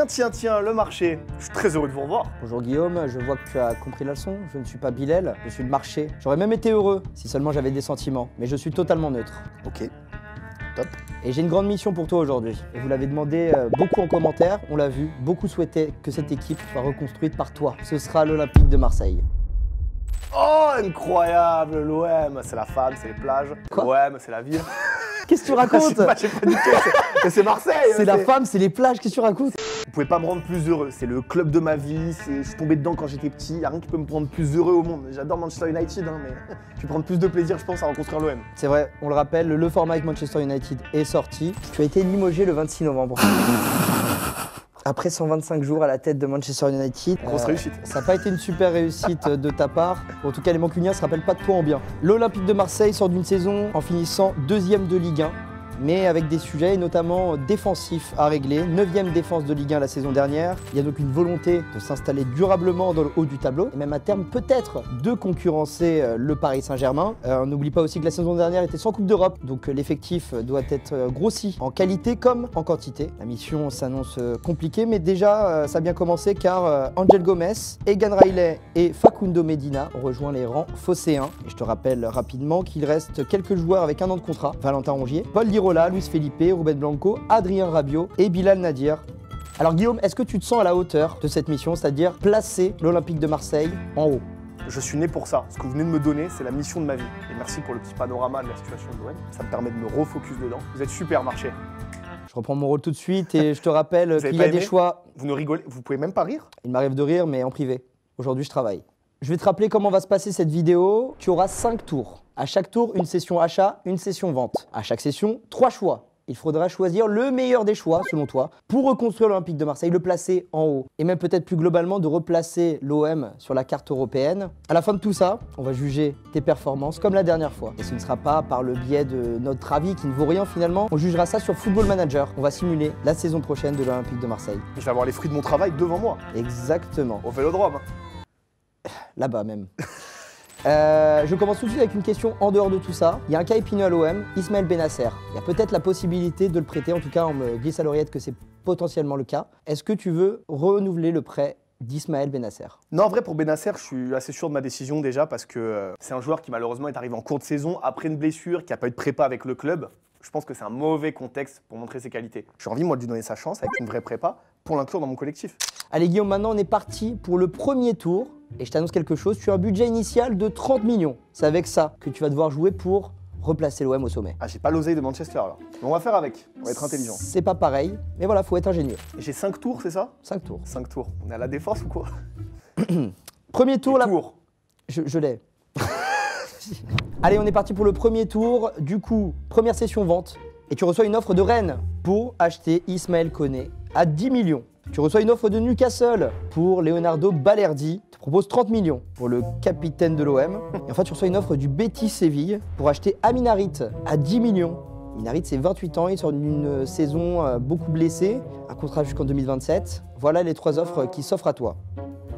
Tiens, le marché. Je suis très heureux de vous revoir. Bonjour Guillaume, je vois que tu as compris la leçon. Je ne suis pas Bilal, je suis le marché. J'aurais même été heureux si seulement j'avais des sentiments, mais je suis totalement neutre. Ok, top. Et j'ai une grande mission pour toi aujourd'hui. Et vous l'avez demandé beaucoup en commentaire, on l'a vu, beaucoup souhaitaient que cette équipe soit reconstruite par toi. Ce sera l'Olympique de Marseille. Oh, incroyable, l'OM, c'est la femme, c'est les plages. L'OM, c'est la ville. Qu'est-ce que tu racontes? Je sais pas du tout, c'est Marseille. C'est la femme, c'est les plages, qu'est-ce que tu racontes? Vous pouvez pas me rendre plus heureux, c'est le club de ma vie, je suis tombé dedans quand j'étais petit, y a rien qui peut me rendre plus heureux au monde. J'adore Manchester United, hein, mais je vais prendre plus de plaisir, je pense, à reconstruire l'OM. C'est vrai, on le rappelle, le format avec Manchester United est sorti. Tu as été limogé le 26 novembre. Après 125 jours à la tête de Manchester United, Grosse réussite. Ça n'a pas été une super réussite de ta part. En tout cas, les Mancuniens se rappellent pas de toi en bien. L'Olympique de Marseille sort d'une saison en finissant 2e de Ligue 1, mais avec des sujets notamment défensifs à régler. 9e défense de Ligue 1 la saison dernière. Il y a donc une volonté de s'installer durablement dans le haut du tableau et même à terme peut-être de concurrencer le Paris Saint-Germain. On n'oublie pas aussi que la saison dernière était sans Coupe d'Europe, donc l'effectif doit être grossi en qualité comme en quantité. La mission s'annonce compliquée, mais déjà ça a bien commencé car Angel Gomez, Egan Riley et Facundo Medina ont rejoint les rangs phocéens. Et je te rappelle rapidement qu'il reste quelques joueurs avec 1 an de contrat. Valentin Rongier, Paul Lirola, Luis Felipe, Ruben Blanco, Adrien Rabiot et Bilal Nadir. Alors Guillaume, est-ce que tu te sens à la hauteur de cette mission, c'est-à-dire placer l'Olympique de Marseille en haut? Je suis né pour ça. Ce que vous venez de me donner, c'est la mission de ma vie. Et merci pour le petit panorama de la situation de l'OM. Ça me permet de me refocus dedans. Vous êtes super, marché. Je reprends mon rôle tout de suite et je te rappelle qu'il y a des choix. Vous ne rigolez, vous pouvez même pas rire? Il m'arrive de rire, mais en privé. Aujourd'hui, je travaille. Je vais te rappeler comment va se passer cette vidéo. Tu auras 5 tours. À chaque tour, une session achat, une session vente. À chaque session, 3 choix. Il faudra choisir le meilleur des choix, selon toi, pour reconstruire l'Olympique de Marseille, le placer en haut. Et même peut-être plus globalement de replacer l'OM sur la carte européenne. À la fin de tout ça, on va juger tes performances comme la dernière fois. Et ce ne sera pas par le biais de notre avis qui ne vaut rien finalement. On jugera ça sur Football Manager. On va simuler la saison prochaine de l'Olympique de Marseille. Je vais avoir les fruits de mon travail devant moi. Exactement. Au Vélodrome. Là-bas même. Je commence tout de suite avec une question en dehors de tout ça. Il y a un cas épineux à l'OM, Ismaël Bennacer. Il y a peut-être la possibilité de le prêter, en tout cas on me glisse à l'oreillette que c'est potentiellement le cas. Est-ce que tu veux renouveler le prêt d'Ismaël Bennacer? Non, en vrai, pour Bennacer, je suis assez sûr de ma décision déjà parce que c'est un joueur qui malheureusement est arrivé en cours de saison après une blessure, qui n'a pas eu de prépa avec le club. Je pense que c'est un mauvais contexte pour montrer ses qualités. J'ai envie, moi, de lui donner sa chance avec une vraie prépa pour l'inclure dans mon collectif. Allez Guillaume, maintenant on est parti pour le premier tour. Et je t'annonce quelque chose, tu as un budget initial de 30 millions. C'est avec ça que tu vas devoir jouer pour replacer l'OM au sommet. Ah, j'ai pas l'oseille de Manchester là. Mais on va faire avec, on va être intelligent. C'est pas pareil, mais voilà, faut être ingénieux. J'ai 5 tours, c'est ça? 5 tours. 5 tours. On est à la défense ou quoi? Premier tour, là. Tour. Je l'ai. Allez, on est parti pour le premier tour. Du coup, première session vente. Et tu reçois une offre de Rennes pour acheter Ismaël Koné à 10 millions. Tu reçois une offre de Newcastle pour Leonardo Balerdi, te propose 30 millions pour le capitaine de l'OM. Et enfin, tu reçois une offre du Betis Séville pour acheter Amin Harit à 10 millions. Amin Harit, c'est 28 ans, il sort d'une saison beaucoup blessée, un contrat jusqu'en 2027. Voilà les 3 offres qui s'offrent à toi.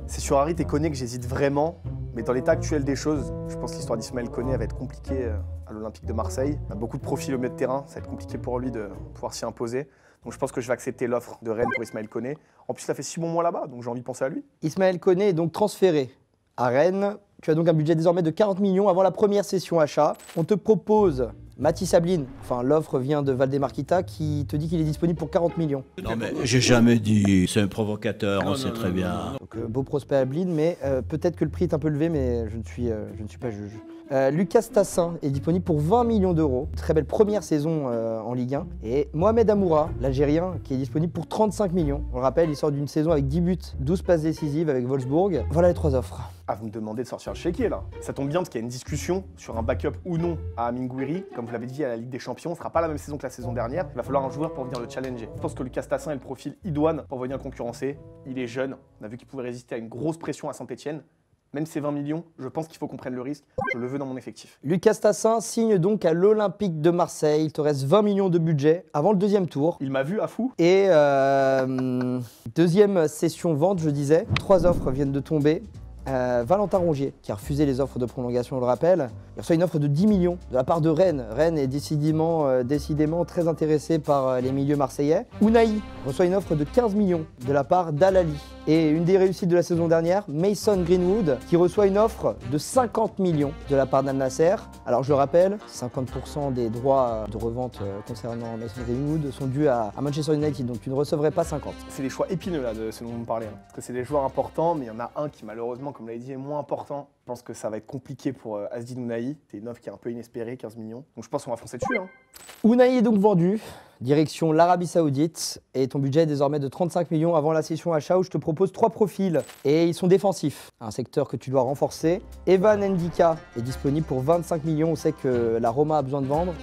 C'est sur Harit et Koné que j'hésite vraiment, mais dans l'état actuel des choses, je pense que l'histoire d'Ismaël Koné va être compliquée à l'Olympique de Marseille. Il a beaucoup de profils au milieu de terrain, ça va être compliqué pour lui de pouvoir s'y imposer. Donc je pense que je vais accepter l'offre de Rennes pour Ismaël Koné. En plus, il a fait 6 bons mois là-bas, donc j'ai envie de penser à lui. Ismaël Koné est donc transféré à Rennes. Tu as donc un budget désormais de 40 millions avant la première session achat. On te propose Mathis Ablin, enfin l'offre vient de Valdemarquita qui te dit qu'il est disponible pour 40 millions. Non mais j'ai jamais dit, c'est un provocateur, on sait très bien. Donc beau prospect Ablin, mais peut-être que le prix est un peu élevé, mais je ne suis pas juge. Lucas Tassin est disponible pour 20 millions d'euros. Très belle première saison en Ligue 1. Et Mohamed Amoura, l'Algérien, qui est disponible pour 35 millions. On le rappelle, il sort d'une saison avec 10 buts, 12 passes décisives avec Wolfsburg. Voilà les 3 offres. Ah, vous me demandez de sortir le chéquier là. Ça tombe bien parce qu'il y a une discussion sur un backup ou non à Amine Gouiri. Comme vous l'avez dit, à la Ligue des Champions, ce sera pas la même saison que la saison dernière. Il va falloir un joueur pour venir le challenger. Je pense que Lucas Tassin est le profil idoine pour venir concurrencer. Il est jeune, on a vu qu'il pouvait résister à une grosse pression à Saint-Etienne. Même ces 20 millions, je pense qu'il faut qu'on prenne le risque. Je le veux dans mon effectif. Lucas Tassin signe donc à l'Olympique de Marseille. Il te reste 20 millions de budget avant le deuxième tour. Il m'a vu à fou. Et deuxième session vente, je disais. 3 offres viennent de tomber. Valentin Rongier, qui a refusé les offres de prolongation, on le rappelle. Il reçoit une offre de 10 millions de la part de Rennes. Rennes est décidément très intéressé par les milieux marseillais. Unai reçoit une offre de 15 millions de la part d'Al Ahly. Et une des réussites de la saison dernière, Mason Greenwood, qui reçoit une offre de 50 millions de la part d'Al Nasser. Alors je le rappelle, 50% des droits de revente concernant Mason Greenwood sont dus à Manchester United, donc tu ne recevrais pas 50. C'est des choix épineux là, de ce dont vous me parlez. Parce que c'est des joueurs importants, mais il y en a un qui malheureusement, comme l'avez dit, est moins important. Je pense que ça va être compliqué pour Azzedine Ounahi. C'est une offre qui est un peu inespérée, 15 millions. Donc je pense qu'on va foncer dessus. Unai est donc vendu, direction l'Arabie Saoudite, et ton budget est désormais de 35 millions avant la session achat où je te propose 3 profils, et ils sont défensifs, un secteur que tu dois renforcer. Evan Ndika est disponible pour 25 millions, on sait que la Roma a besoin de vendre.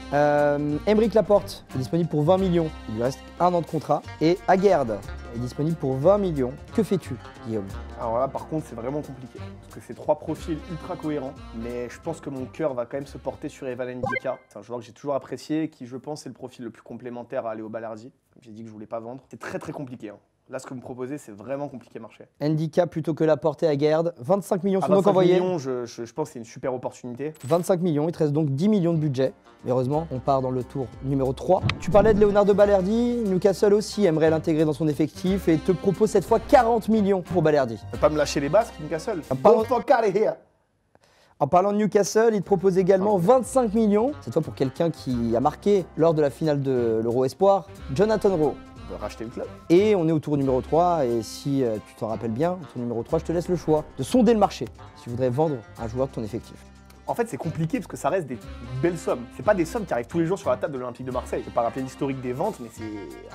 Aymeric Laporte est disponible pour 20 millions, il lui reste 1 an de contrat, et Aguerd est disponible pour 20 millions. Que fais-tu, Guillaume? Alors là, par contre, c'est vraiment compliqué. Parce que c'est 3 profils ultra cohérents. Mais je pense que mon cœur va quand même se porter sur Evan Ndika. C'est un joueur que j'ai toujours apprécié, qui, je pense, est le profil le plus complémentaire à Léo Balerdi. Comme j'ai dit que je voulais pas vendre. C'est très très compliqué. Là, ce que vous me proposez, c'est vraiment compliqué marché. Ndika plutôt que Laporte et Aguerd. 25 millions sont donc envoyés. 25 millions, je pense que c'est une super opportunité. 25 millions, il te reste donc 10 millions de budget. Mais heureusement, on part dans le tour numéro 3. Tu parlais de Leonardo Balerdi, Newcastle aussi aimerait l'intégrer dans son effectif et te propose cette fois 40 millions pour Balerdi. Ne pas me lâcher les Basques, Newcastle. En parlant de Newcastle, il te propose également 25 millions, cette fois pour quelqu'un qui a marqué lors de la finale de l'Euro Espoir, Jonathan Rowe. Racheter le club. Et on est au tour numéro 3, et si tu t'en rappelles bien, au tour numéro 3, je te laisse le choix de sonder le marché si tu voudrais vendre un joueur de ton effectif. En fait, c'est compliqué parce que ça reste des belles sommes. C'est pas des sommes qui arrivent tous les jours sur la table de l'Olympique de Marseille. Je peux pas rappeler l'historique des ventes, mais c'est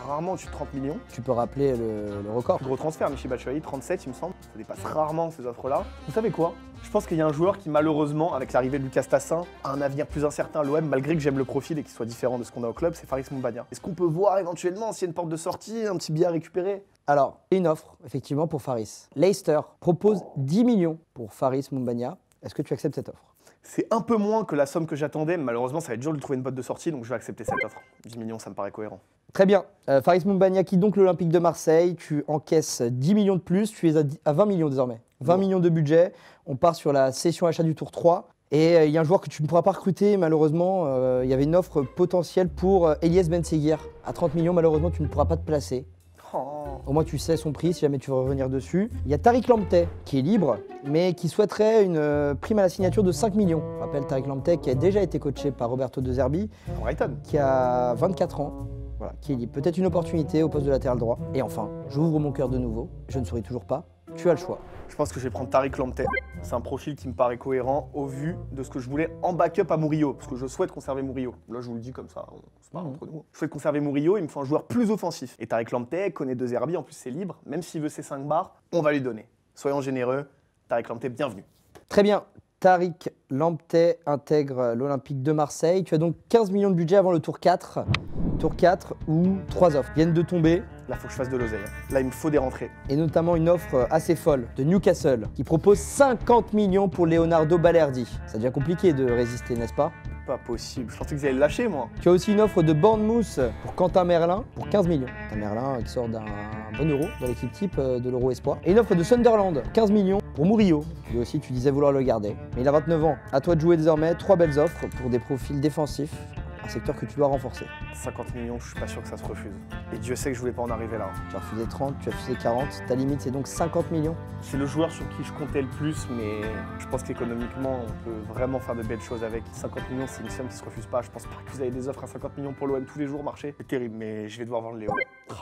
rarement au-dessus de 30 millions. Tu peux rappeler le record. Gros transfert, Michy Batshuayi, 37 il me semble. Ça dépasse rarement ces offres-là. Vous savez quoi? Je pense qu'il y a un joueur qui malheureusement, avec l'arrivée de Lucas Tassin, a un avenir plus incertain à l'OM, malgré que j'aime le profil et qu'il soit différent de ce qu'on a au club, c'est Faris Moumbagna. Est-ce qu'on peut voir éventuellement s'il y a une porte de sortie, un petit billet à récupérer? Alors, une offre, effectivement, pour Faris. Leicester propose 10 millions pour Faris Moumbagna. Est-ce que tu acceptes cette offre? C'est un peu moins que la somme que j'attendais, mais malheureusement, ça va être dur de trouver une botte de sortie, donc je vais accepter cette offre. 10 millions, ça me paraît cohérent. Très bien. Faris Moumbagna quitte donc l'Olympique de Marseille. Tu encaisses 10 millions de plus. Tu es à 20 millions désormais. 20 millions de budget. On part sur la session achat du tour 3. Et il y a un joueur que tu ne pourras pas recruter, malheureusement. Il y avait une offre potentielle pour Elias Benseguir. À 30 millions, malheureusement, tu ne pourras pas te placer. Au moins, tu sais son prix si jamais tu veux revenir dessus. Il y a Tariq Lamptey qui est libre, mais qui souhaiterait une prime à la signature de 5 millions. Je rappelle Tariq Lamptey qui a déjà été coaché par Roberto De Zerbi, qui a 24 ans. Voilà, qui est libre. Peut-être une opportunité au poste de latéral droit. Et enfin, j'ouvre mon cœur de nouveau. Je ne souris toujours pas. Tu as le choix. Je pense que je vais prendre Tariq Lamptey. C'est un profil qui me paraît cohérent au vu de ce que je voulais en backup à Murillo, parce que je souhaite conserver Murillo. Là, je vous le dis comme ça, on se parle entre nous. Je souhaite conserver Murillo, il me faut un joueur plus offensif. Et Tariq Lamptey connaît De Zerbi, en plus c'est libre, même s'il veut ses 5 bars, on va lui donner. Soyons généreux, Tariq Lamptey, bienvenue. Très bien. Tariq Lamptey intègre l'Olympique de Marseille. Tu as donc 15 millions de budget avant le tour 4. Tour 4 où 3 offres viennent de tomber. Là, faut que je fasse de l'oseille. Là, il me faut des rentrées. Et notamment une offre assez folle de Newcastle qui propose 50 millions pour Leonardo Balerdi. Ça devient compliqué de résister, n'est-ce pas? Pas possible. Je pensais que vous alliez le lâcher, moi. Tu as aussi une offre de Bournemouth pour Quentin Merlin pour 15 millions. Quentin Merlin qui sort d'un bon euro dans l'équipe type de l'Euro Espoir. Et une offre de Sunderland, 15 millions pour Murillo. Lui aussi, tu disais vouloir le garder. Mais il a 29 ans. À toi de jouer désormais. 3 belles offres pour des profils défensifs. Un secteur que tu dois renforcer. 50 millions, je suis pas sûr que ça se refuse. Et Dieu sait que je voulais pas en arriver là. Tu as refusé 30, tu as refusé 40. Ta limite, c'est donc 50 millions. C'est le joueur sur qui je comptais le plus, mais je pense qu'économiquement, on peut vraiment faire de belles choses avec. 50 millions, c'est une somme qui se refuse pas. Je pense pas que vous avez des offres à 50 millions pour l'OM tous les jours marché. C'est terrible, mais je vais devoir vendre Léo.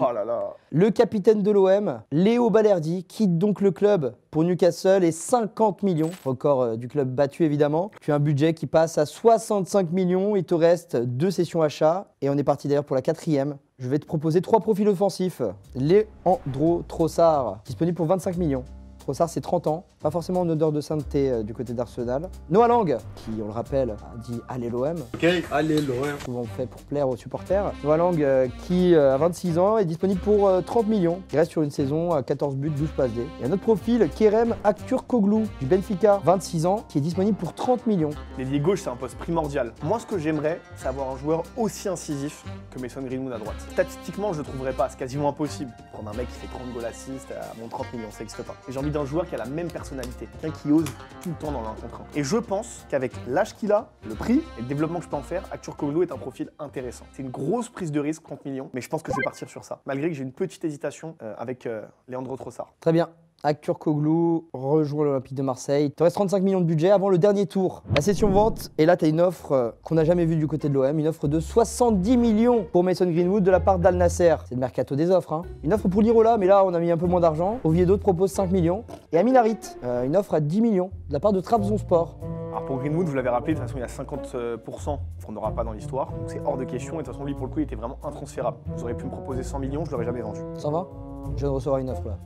Oh là là. Le capitaine de l'OM, Léo Balerdi, quitte donc le club pour Newcastle et 50 millions. Record du club battu, évidemment. Tu as un budget qui passe à 65 millions. Il te reste 2 sessions achats et on est parti d'ailleurs pour la 4e. Je vais te proposer 3 profils offensifs. Leandro Trossard, disponible pour 25 millions. Trossard, c'est 30 ans, pas forcément en odeur de sainteté du côté d'Arsenal. Noah Lang, qui, on le rappelle, a dit « Allez l'OM ». Ok, allez l'OM. Souvent fait pour plaire aux supporters. Noah Lang, qui a 26 ans, est disponible pour 30 millions. Il reste sur une saison à 14 buts, 12 passes D. Il y a un autre profil, Kerem Aktürkoğlu, du Benfica, 26 ans, qui est disponible pour 30 millions. L'ailier gauche, c'est un poste primordial. Moi, ce que j'aimerais, c'est avoir un joueur aussi incisif que Mason Greenwood à droite. Statistiquement, je le trouverais pas, c'est quasiment impossible. Prendre un mec qui fait 30 goals assist à mon 30 millions, ça n'existe pas. Et j'ai envie d'un joueur qui a la même personnalité, quelqu'un qui ose tout le temps dans l'un contre un. Et je pense qu'avec l'âge qu'il a, le prix et le développement que je peux en faire, Aktürkoğlu est un profil intéressant. C'est une grosse prise de risque, 30 millions, mais je pense que je vais partir sur ça, malgré que j'ai une petite hésitation avec Leandro Trossard. Très bien. Aktürkoğlu rejoint l'Olympique de Marseille. Il te reste 35 millions de budget avant le dernier tour. La session vente, et là tu as une offre qu'on n'a jamais vue du côté de l'OM, une offre de 70 millions pour Mason Greenwood de la part d'Al Nasser. C'est le mercato des offres. Hein. Une offre pour Lirola, mais là on a mis un peu moins d'argent. Oviedo te propose 5 millions. Et Amin Harit, une offre à 10 millions de la part de Trabzonspor. Alors pour Greenwood, vous l'avez rappelé, de toute façon il a 50% qu'on n'aura pas dans l'histoire, donc c'est hors de question, et de toute façon lui pour le coup il était vraiment intransférable. Vous auriez pu me proposer 100 millions, je l'aurais jamais vendu. Ça va? Je viens de recevoir une offre là.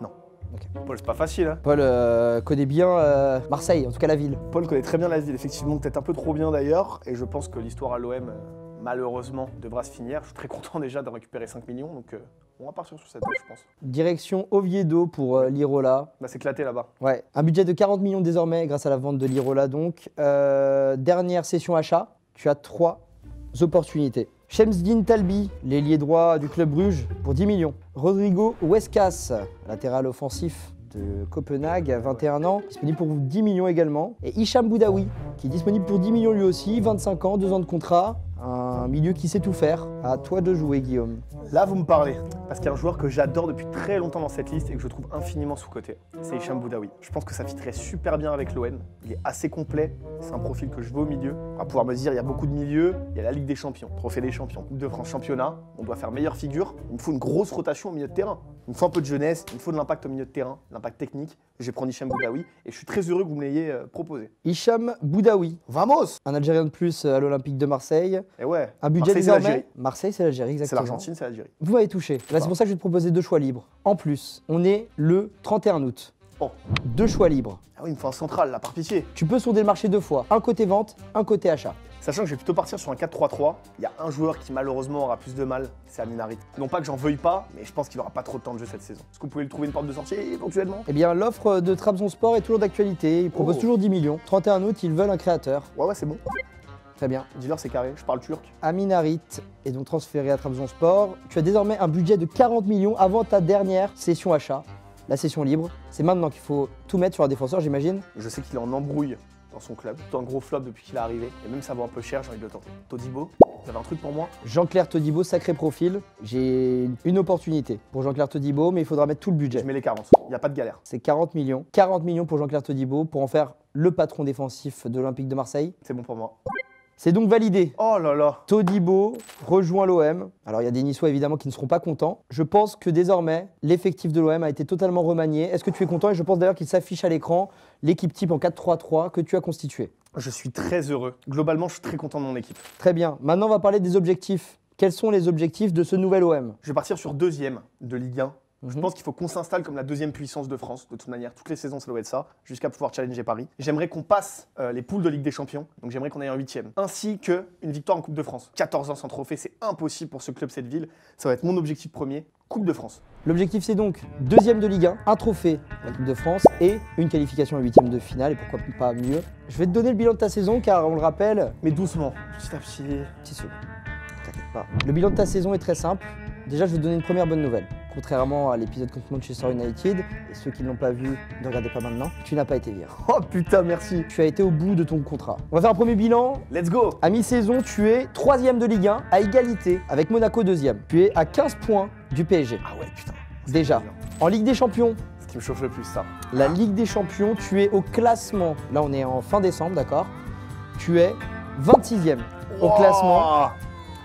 Non. Okay. Paul, c'est pas facile, hein. Paul connaît bien Marseille, en tout cas la ville. Paul connaît très bien la ville, effectivement, peut-être un peu trop bien d'ailleurs, et je pense que l'histoire à l'OM, malheureusement, devra se finir. Je suis très content déjà de récupérer 5 millions, donc on va partir sur cette offre, je pense. Direction Oviedo pour Lirola. Bah, c'est éclaté là-bas. Ouais, un budget de 40 millions désormais grâce à la vente de Lirola donc. Dernière session achat, tu as 3 opportunités. Shemsdine Talbi, l'ailier droit du club Bruges, pour 10 millions. Rodrigo Huescas, latéral offensif de Copenhague, à 21 ans, disponible pour 10 millions également. Et Hicham Boudaoui, qui est disponible pour 10 millions lui aussi, 25 ans, 2 ans de contrat. Un milieu qui sait tout faire. À toi de jouer, Guillaume. Là, vous me parlez, parce qu'il y a un joueur que j'adore depuis très longtemps dans cette liste et que je trouve infiniment sous-coté. C'est Hicham Boudaoui. Je pense que ça fitterait super bien avec l'OM. Il est assez complet, c'est un profil que je veux au milieu. On va pouvoir me dire, il y a beaucoup de milieux, il y a la Ligue des Champions, Trophée des Champions, Coupe de France, Championnat. On doit faire meilleure figure. Il me faut une grosse rotation au milieu de terrain. Il me faut un peu de jeunesse, il me faut de l'impact au milieu de terrain, l'impact technique. Je vais prendre Hicham Boudaoui et je suis très heureux que vous me l'ayez proposé. Hicham Boudaoui. Vamos! Un Algérien de plus à l'Olympique de Marseille. Et ouais. Un budget Marseille, c'est désormais. l'Algérie. Marseille, c'est l'Algérie, exactement. C'est l'Argentine, c'est l'Algérie. Vous m'avez touché. Là, c'est pour ça que je vais te proposer 2 choix libres. En plus, on est le 31 août. Oh. 2 choix libres. Ah oui, il me faut un central là, par pitié. Tu peux sonder le marché 2 fois. Un côté vente, un côté achat. Sachant que je vais plutôt partir sur un 4-3-3, il y a un joueur qui malheureusement aura plus de mal, c'est Amin Harit. Non pas que j'en veuille pas, mais je pense qu'il aura pas trop de temps de jeu cette saison. Est-ce que vous pouvez lui trouver une porte de sortie éventuellement? Eh bien, l'offre de Trabzonspor est toujours d'actualité. Ils proposent toujours 10 millions. 31 août, ils veulent un créateur. Ouais, c'est bon. Très bien. Dis-leur c'est carré, je parle turc. Amin Harit est donc transféré à Trabzonspor. Tu as désormais un budget de 40 millions avant ta dernière session achat, la session libre. C'est maintenant qu'il faut tout mettre sur un défenseur, j'imagine. Je sais qu'il est en embrouille dans son club. C'est un gros flop depuis qu'il est arrivé. Et même ça vaut un peu cher, j'ai envie de le tenter. Todibo, vous avez un truc pour moi? Jean-Claire Todibo, sacré profil. J'ai une opportunité pour Jean-Claire Todibo, mais il faudra mettre tout le budget. Je mets les 40, il n'y a pas de galère. C'est 40 millions. 40 millions pour Jean-Claire Todibo pour en faire le patron défensif de l'Olympique de Marseille. C'est bon pour moi. C'est donc validé. Oh là là. Todibo rejoint l'OM. Alors il y a des Niçois évidemment qui ne seront pas contents. Je pense que désormais, l'effectif de l'OM a été totalement remanié. Est-ce que tu es content? Et je pense d'ailleurs qu'il s'affiche à l'écran l'équipe type en 4-3-3 que tu as constituée. Je suis très heureux. Globalement, je suis très content de mon équipe. Très bien. Maintenant, on va parler des objectifs. Quels sont les objectifs de ce nouvel OM? Je vais partir sur 2e de Ligue 1. Je pense qu'il faut qu'on s'installe comme la 2e puissance de France, de toute manière. Toutes les saisons, ça doit être ça, jusqu'à pouvoir challenger Paris. J'aimerais qu'on passe les poules de Ligue des Champions, donc j'aimerais qu'on aille en 8e. Ainsi qu'une victoire en Coupe de France. 14 ans sans trophée, c'est impossible pour ce club, cette ville. Ça va être mon objectif premier, Coupe de France. L'objectif, c'est donc 2e de Ligue 1, un trophée en Coupe de France et une qualification en 8e de finale, et pourquoi pas mieux. Je vais te donner le bilan de ta saison, car on le rappelle... Mais doucement, petit à petit. Petit second, t'inquiète pas. Le bilan de ta saison est très simple. Déjà, je vais te donner une première bonne nouvelle. Contrairement à l'épisode contre Manchester United, et ceux qui ne l'ont pas vu, ne regardez pas maintenant, tu n'as pas été viré. Oh putain, merci. Tu as été au bout de ton contrat. On va faire un premier bilan. Let's go. À mi-saison, tu es 3e de Ligue 1, à égalité avec Monaco 2e. Tu es à 15 points du PSG. Ah ouais, putain. Déjà. En Ligue des Champions, Ce qui me chauffe le plus, ça. la Ligue des Champions, tu es au classement. Là, on est en fin décembre, d'accord? Tu es 26e au classement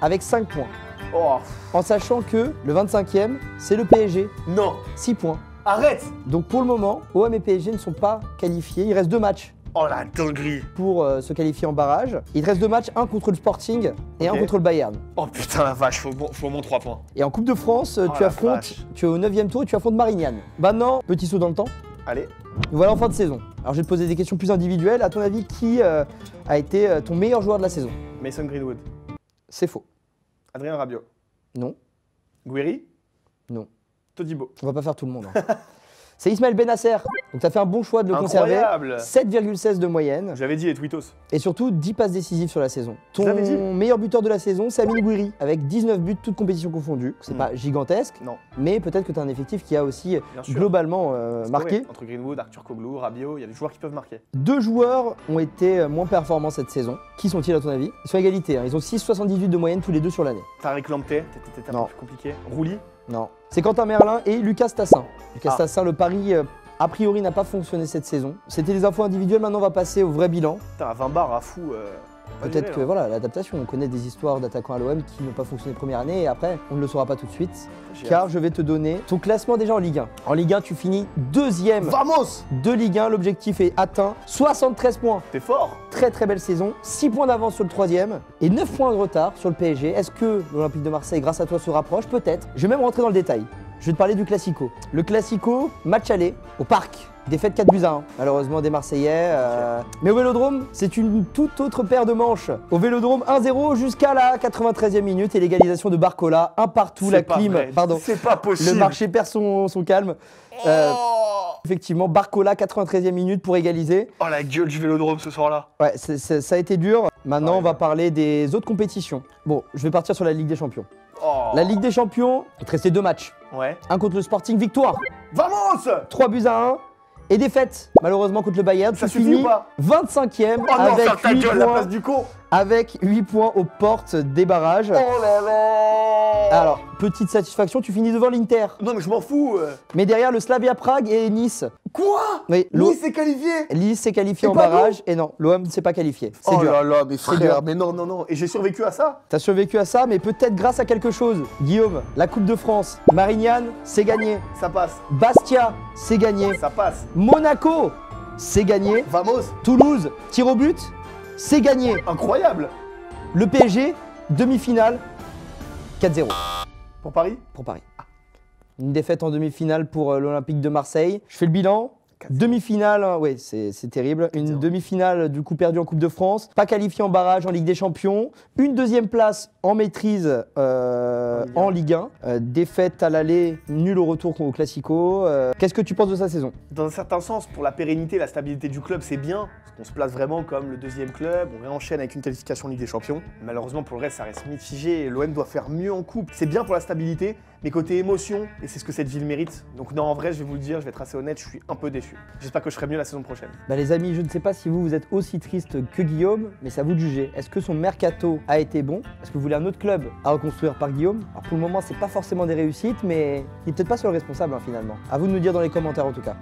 avec 5 points. Oh. En sachant que le 25e, c'est le PSG, Non. 6 points. Arrête. Donc pour le moment, OM et PSG ne sont pas qualifiés. Il reste 2 matchs Oh la dinguerie. pour se qualifier en barrage. Il te reste 2 matchs, un contre le Sporting et Ok. un contre le Bayern. Oh putain la vache, faut au moins 3 points. Et en Coupe de France, tu la affrontes, vache. tu es au 9e tour et tu affrontes Marignane. Maintenant, petit saut dans le temps, Allez. nous voilà en fin de saison. Alors je vais te poser des questions plus individuelles. À ton avis, qui a été ton meilleur joueur de la saison? Mason Greenwood. C'est faux. Adrien Rabiot. Non. Guiri. Non. Todibo. On va pas faire tout le monde. Hein. C'est Ismaël Benasser. Donc ça fait un bon choix de le Incroyable. conserver. 7,16 de moyenne. J'avais dit les tweetos. Et surtout 10 passes décisives sur la saison. Je l'avais dit. Ton meilleur buteur de la saison, c'est Amine Gouiri, avec 19 buts, toutes compétitions confondues. C'est pas gigantesque, Non, mais peut-être que tu as un effectif qui a aussi bien sûr. globalement marqué. Entre Greenwood, Arthur Koglou, Rabiot, il y a des joueurs qui peuvent marquer. 2 joueurs ont été moins performants cette saison. Qui sont-ils à ton avis? Ils sont à égalité, hein. Ils ont 6,78 de moyenne tous les deux sur l'année. Tariq Lamptey, peut-être un Non. peu plus compliqué. Rouli, Non. C'est Quentin Merlin et Lucas Tassin. Lucas Ah. Tassin, le pari a priori n'a pas fonctionné cette saison. C'était des infos individuelles, maintenant on va passer au vrai bilan. putain, à 20 bars, à fou. pas Peut-être géré, que hein. voilà, l'adaptation, on connaît des histoires d'attaquants à l'OM qui n'ont pas fonctionné première année et après on ne le saura pas tout de suite. J'ai Car je vais te donner ton classement déjà en Ligue 1. En Ligue 1, tu finis deuxième Vamos! de Ligue 1, l'objectif est atteint. 73 points, T'es fort! très très belle saison. 6 points d'avance sur le troisième et 9 points de retard sur le PSG. Est-ce que l'Olympique de Marseille, grâce à toi, se rapproche? Peut-être. Je vais même rentrer dans le détail. Je vais te parler du Classico. Le Classico, match aller au Parc. Défaite 4-1, malheureusement des Marseillais. Mais au Vélodrome, c'est une toute autre paire de manches. Au Vélodrome, 1-0 jusqu'à la 93e minute et l'égalisation de Barcola. Un partout, la C'est pas clim. vrai. Pardon. C'est pas possible! Le marché perd son calme. Effectivement, Barcola, 93e minute pour égaliser. Oh la gueule du Vélodrome ce soir-là! Ouais, ça a été dur. Maintenant, Ouais, on va ouais. parler des autres compétitions. Bon, je vais partir sur la Ligue des Champions. Oh. La Ligue des Champions, il te restait 2 matchs. Ouais. Un contre le Sporting, victoire. Vamos! 3-1. Et défaite, malheureusement, contre le Bayern. Ça Tu suffit finis ou pas? 25e Oh non, avec, ferme ta 8 gueule, la points, place du con! avec 8 points aux portes des barrages. Oh là là! Alors, petite satisfaction, tu finis devant l'Inter. Non mais je m'en fous! Mais derrière le Slavia Prague et Nice. Quoi? Oui, Nice est qualifié! Nice s'est qualifié Et en pas barrage. Et non, l'OM ne s'est pas qualifié. C'est Oh dur. là là, mais dur. frère, mais non, non, non. Et j'ai survécu à ça? T'as survécu à ça, mais peut-être grâce à quelque chose. Guillaume, la Coupe de France. Marignane, c'est gagné. Ça passe, Bastia, c'est gagné. ça passe. Monaco, c'est gagné. Vamos! Toulouse, tir au but, c'est gagné. Incroyable! Le PSG, demi-finale, 4-0 Pour Paris? pour Paris. Une défaite en demi-finale pour l'Olympique de Marseille. Je fais le bilan. Demi-finale, oui, c'est terrible. Une 4-0. demi-finale du coup perdue en Coupe de France. Pas qualifié en barrage en Ligue des Champions. Une deuxième place en maîtrise en Ligue 1. Défaite à l'aller, nul au retour au Classico. Qu'est-ce que tu penses de sa saison? Dans un certain sens, pour la pérennité et la stabilité du club, c'est bien. Parce qu'on se place vraiment comme le deuxième club. On réenchaîne avec une qualification en Ligue des Champions. Malheureusement, pour le reste, ça reste mitigé. Et l'OM doit faire mieux en coupe. C'est bien pour la stabilité, mais côté émotion, et c'est ce que cette ville mérite. Donc non, en vrai, je vais vous le dire, je vais être assez honnête, je suis un peu déçu. J'espère que je ferai mieux la saison prochaine. Bah les amis, je ne sais pas si vous êtes aussi triste que Guillaume, mais c'est à vous de juger. Est-ce que son mercato a été bon? Est-ce que vous voulez un autre club à reconstruire par Guillaume? Alors pour le moment, c'est pas forcément des réussites, mais il n'est peut-être pas seul responsable hein, finalement. À vous de nous dire dans les commentaires en tout cas.